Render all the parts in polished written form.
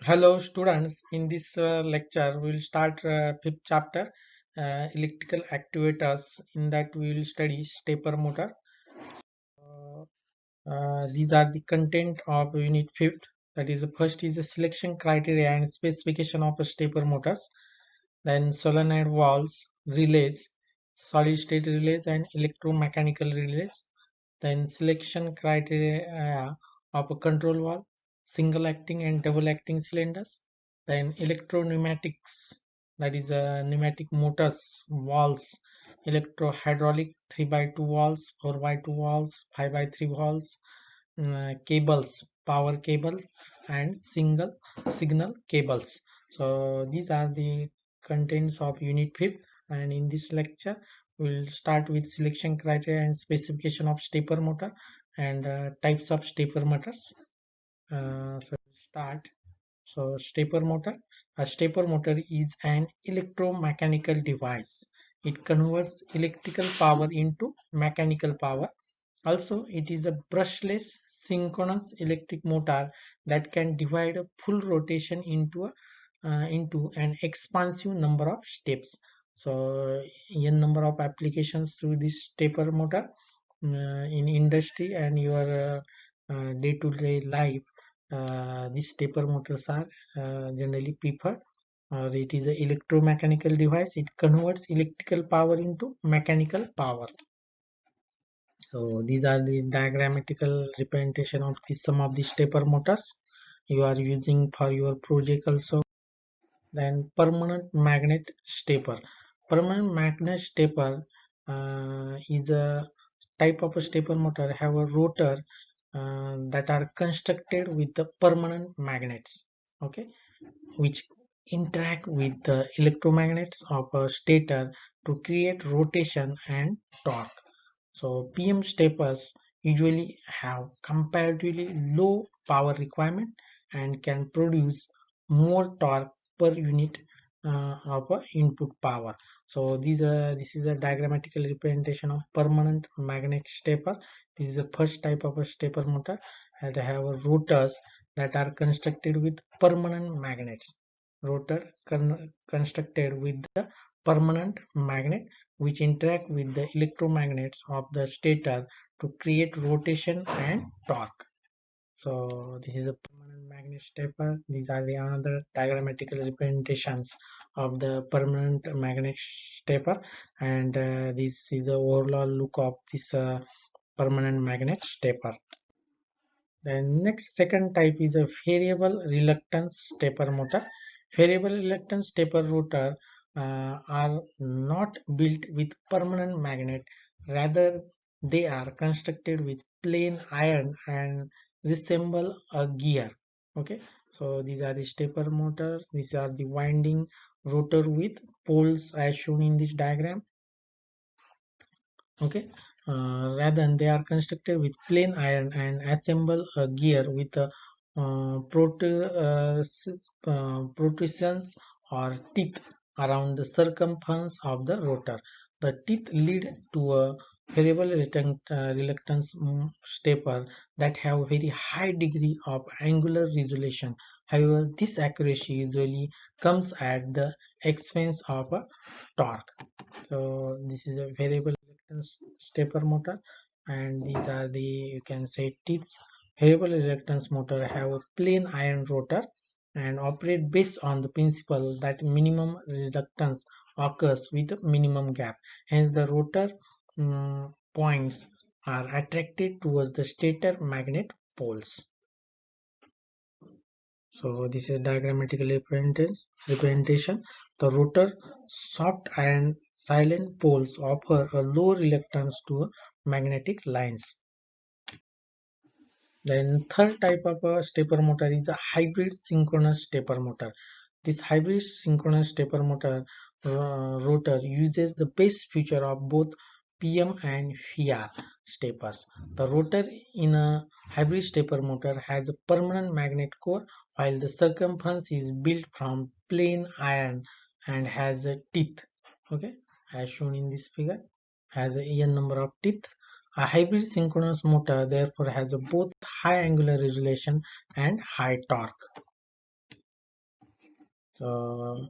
Hello students, in this lecture we will start fifth chapter, electrical actuators. In that we will study stepper motor. Uh, these are the content of unit fifth. That is, the first is the selection criteria and specification of stepper motors. Then solenoid valves, relays, solid state relays and electromechanical relays. Then selection criteria of a control valve, single acting and double acting cylinders. Then electro-pneumatics, that is pneumatic motors, valves, electro-hydraulic 3 by 2 valves, 4 by 2 valves, 5 by 3 valves, cables, power cables and single signal cables. So these are the contents of unit 5th, and in this lecture we'll start with selection criteria and specification of stepper motor and types of stepper motors. So start. So stepper motor. A stepper motor is an electromechanical device. It converts electrical power into mechanical power. Also, it is a brushless synchronous electric motor that can divide a full rotation into an expansive number of steps. So, n number of applications through this stepper motor in industry and your day-to-day life. These stepper motors are generally preferred. It is an electromechanical device. It converts electrical power into mechanical power. So these are the diagrammatical representation of some of the stepper motors you are using for your project also. Then permanent magnet stepper. Permanent magnet stepper is a type of a stepper motor have a rotor that are constructed with the permanent magnets, okay, which interact with the electromagnets of a stator to create rotation and torque. So PM steppers usually have comparatively low power requirement and can produce more torque per unit of input power. So this is a diagrammatical representation of permanent magnet stepper. This is the first type of a stepper motor that have rotors that are constructed with permanent magnets. Rotor constructed with the permanent magnet which interact with the electromagnets of the stator to create rotation and torque. So this is a permanent magnet stepper. These are the another diagrammatical representations of the permanent magnet stepper, and this is the overall look of this permanent magnet stepper. Then next second type is a variable reluctance stepper motor. Variable reluctance stepper rotor are not built with permanent magnet, rather they are constructed with plain iron and resemble a gear. Okay, so these are the stepper motor. These are the winding rotor with poles as shown in this diagram. Okay, rather they are constructed with plain iron and assemble a gear with a protrusions or teeth around the circumference of the rotor. The teeth lead to a variable reluctance stepper that have very high degree of angular resolution. However, this accuracy usually comes at the expense of a torque. So this is a variable reluctance stepper motor, and these are the, you can say, teeth. Variable reluctance motor have a plain iron rotor and operate based on the principle that minimum reluctance occurs with a minimum gap. Hence the rotor points are attracted towards the stator magnet poles. So this is diagrammatical representation. The rotor soft and silent poles offer a low reluctance to magnetic lines. Then third type of a stepper motor is a hybrid synchronous stepper motor. This hybrid synchronous stepper motor rotor uses the best feature of both PM and VR steppers. The rotor in a hybrid stepper motor has a permanent magnet core while the circumference is built from plain iron and has a teeth. Okay, as shown in this figure, has a n number of teeth. A hybrid synchronous motor therefore has a both high angular resolution and high torque. So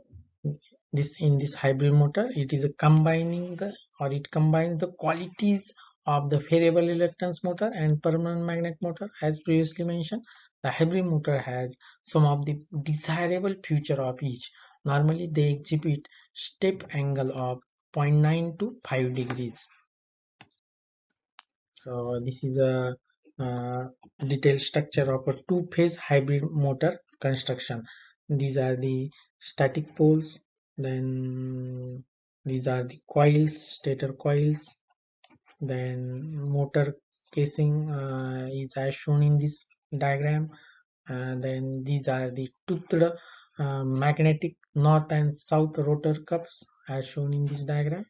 in this hybrid motor, it is a combining the or it combines the qualities of the variable reluctance motor and permanent magnet motor. As previously mentioned, the hybrid motor has some of the desirable feature of each. Normally they exhibit step angle of 0.9 to 5 degrees. So this is a detailed structure of a two-phase hybrid motor construction. These are the static poles, then these are the coils, stator coils, then motor casing is as shown in this diagram, and then these are the toothed magnetic north and south rotor cups as shown in this diagram.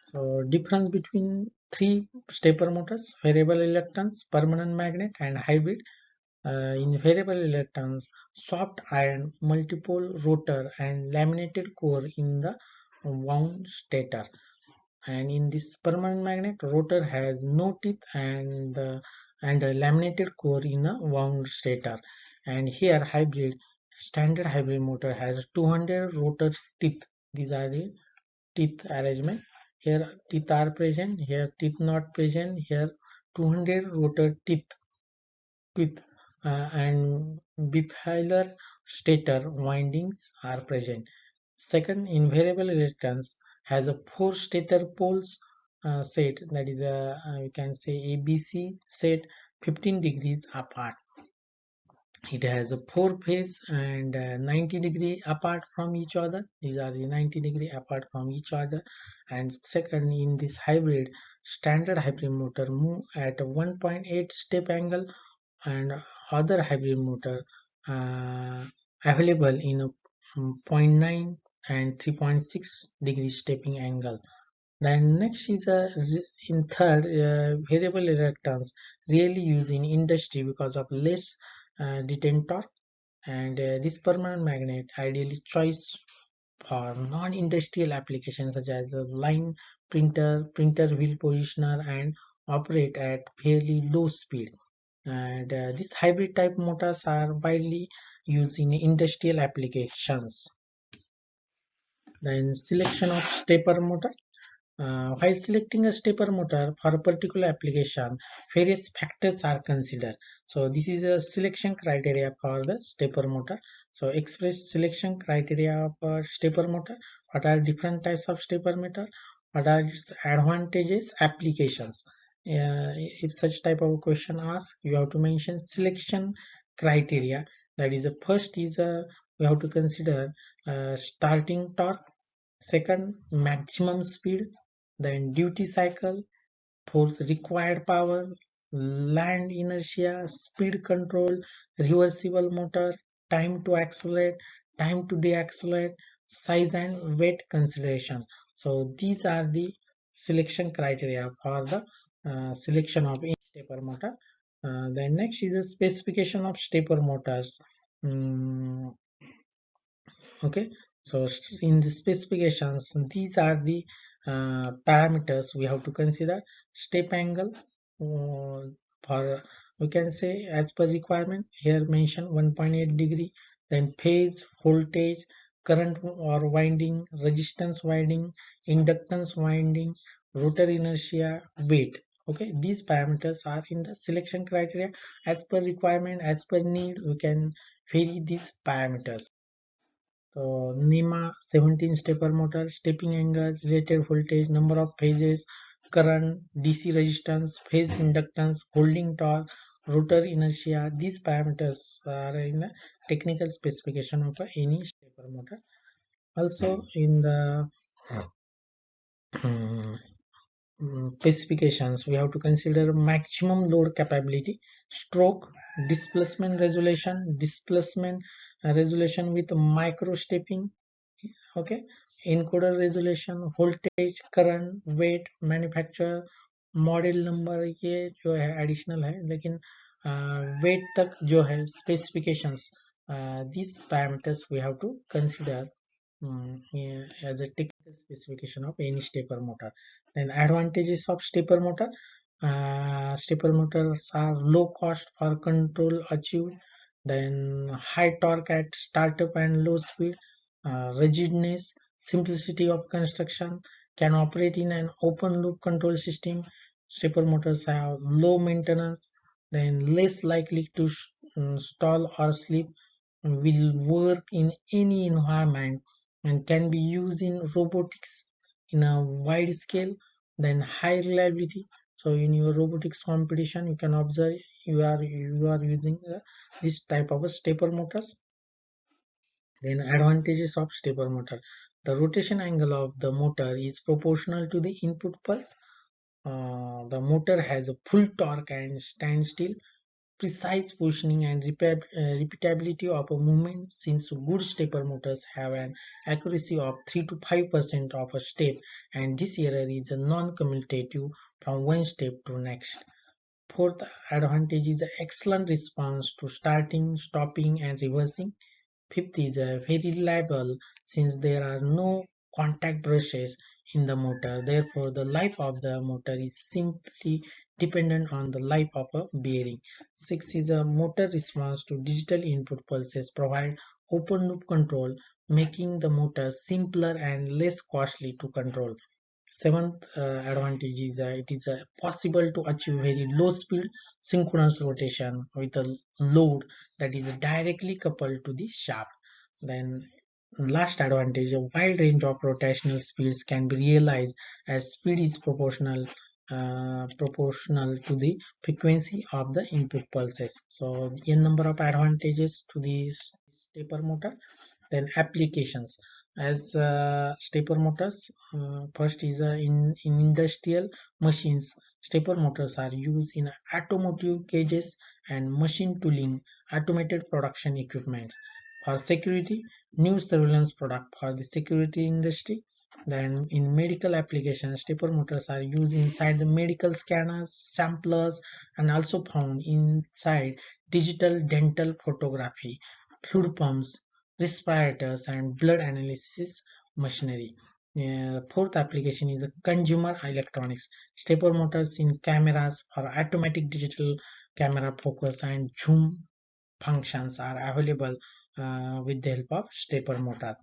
So difference between three stepper motors: variable reluctance, permanent magnet, and hybrid. In variable reluctance, soft iron multipole rotor and laminated core in the wound stator. And in this permanent magnet, rotor has no teeth and a laminated core in a wound stator. And here standard hybrid motor has 200 rotor teeth. These are the teeth arrangement. Here teeth are present, here teeth not present, here 200 rotor teeth with and bifilar stator windings are present. Second, invariable reluctance has a four stator poles set, that is a you can say ABC set 15 degrees apart. It has a four phase and 90-degree apart from each other. These are the 90-degree apart from each other. And second, in this hybrid, standard hybrid motor move at a 1.8 step angle, and other hybrid motor uh, available in a 0.9 and 3.6 degree stepping angle. Then next is in third, variable reluctance really used in industry because of less detent torque, and this permanent magnet ideally choice for non-industrial applications such as a line printer, printer wheel positioner, and operate at fairly low speed. And these hybrid type motors are widely used in industrial applications. Then selection of stepper motor. While selecting a stepper motor for a particular application, various factors are considered. So this is a selection criteria for the stepper motor. So express selection criteria of a stepper motor. What are different types of stepper motor? What are its advantages, applications? If such type of question asked, you have to mention selection criteria. That is, the first is we have to consider starting torque. Second, maximum speed, then duty cycle. Fourth, required power, land inertia, speed control, reversible motor, time to accelerate, time to deaccelerate, size and weight consideration. So these are the selection criteria for the selection of any stepper motor. Then next is the specification of stepper motors. Mm, okay, so in the specifications, these are the parameters we have to consider. Step angle, for we can say as per requirement here mention 1.8 degree, then phase, voltage, current or winding, resistance winding, inductance winding, rotor inertia, weight. Okay, these parameters are in the selection criteria. As per requirement, as per need, we can vary these parameters. So NEMA 17 stepper motor, stepping angle, rated voltage, number of phases, current, DC resistance, phase inductance, holding torque, rotor inertia. These parameters are in the technical specification of any stepper motor. Also in the specifications, we have to consider maximum load capability, stroke, displacement resolution with micro stepping. Okay, encoder resolution, voltage, current, weight, manufacturer, model number, ये जो है additional है, लेकिन wait तक जो है specifications, these parameters we have to consider as a technical specification of any stepper motor. Then advantages of stepper motor. Stepper motors are low cost for control achieved, then high torque at startup and low speed, rigidness, simplicity of construction, can operate in an open loop control system. Stepper motors have low maintenance, then less likely to stall or slip, will work in any environment, and can be used in robotics in a wide scale. Then high reliability, so in your robotics competition you can observe you are using this type of a stepper motors. Then advantages of stepper motor: the rotation angle of the motor is proportional to the input pulse. The motor has a full torque and standstill, precise positioning and repeatability of a movement, since good stepper motors have an accuracy of 3 to 5% of a step, and this error is a non-commutative from one step to next. Fourth advantage is excellent response to starting, stopping and reversing. Fifth is very reliable, since there are no contact brushes in the motor. Therefore, the life of the motor is simply dependent on the life of a bearing. Sixth is a motor response to digital input pulses provide open loop control, making the motor simpler and less costly to control. Seventh advantage is it is possible to achieve very low speed synchronous rotation with a load that is directly coupled to the shaft. Then last advantage, a wide range of rotational speeds can be realized as speed is proportional to the frequency of the input pulses. So n number of advantages to the stepper motor. Then applications, as stepper motors, first is in industrial machines. Stepper motors are used in automotive cages and machine tooling, automated production equipment. For security, new surveillance product for the security industry. Then in medical applications, stepper motors are used inside the medical scanners, samplers, and also found inside digital dental photography, fluid pumps, respirators, and blood analysis machinery. Fourth application is consumer electronics. Stepper motors in cameras for automatic digital camera focus and zoom functions are available with the help of stepper motor.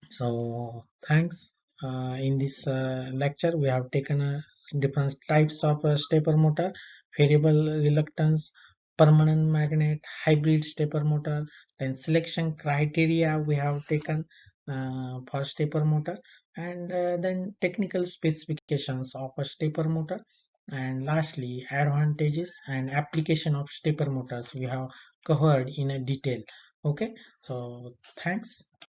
So thanks. In this lecture, we have taken different types of stepper motor: variable reluctance, permanent magnet, hybrid stepper motor. Then selection criteria we have taken for stepper motor, and then technical specifications of a stepper motor. And lastly, advantages and application of stepper motors we have covered in a detail. Okay, so thanks.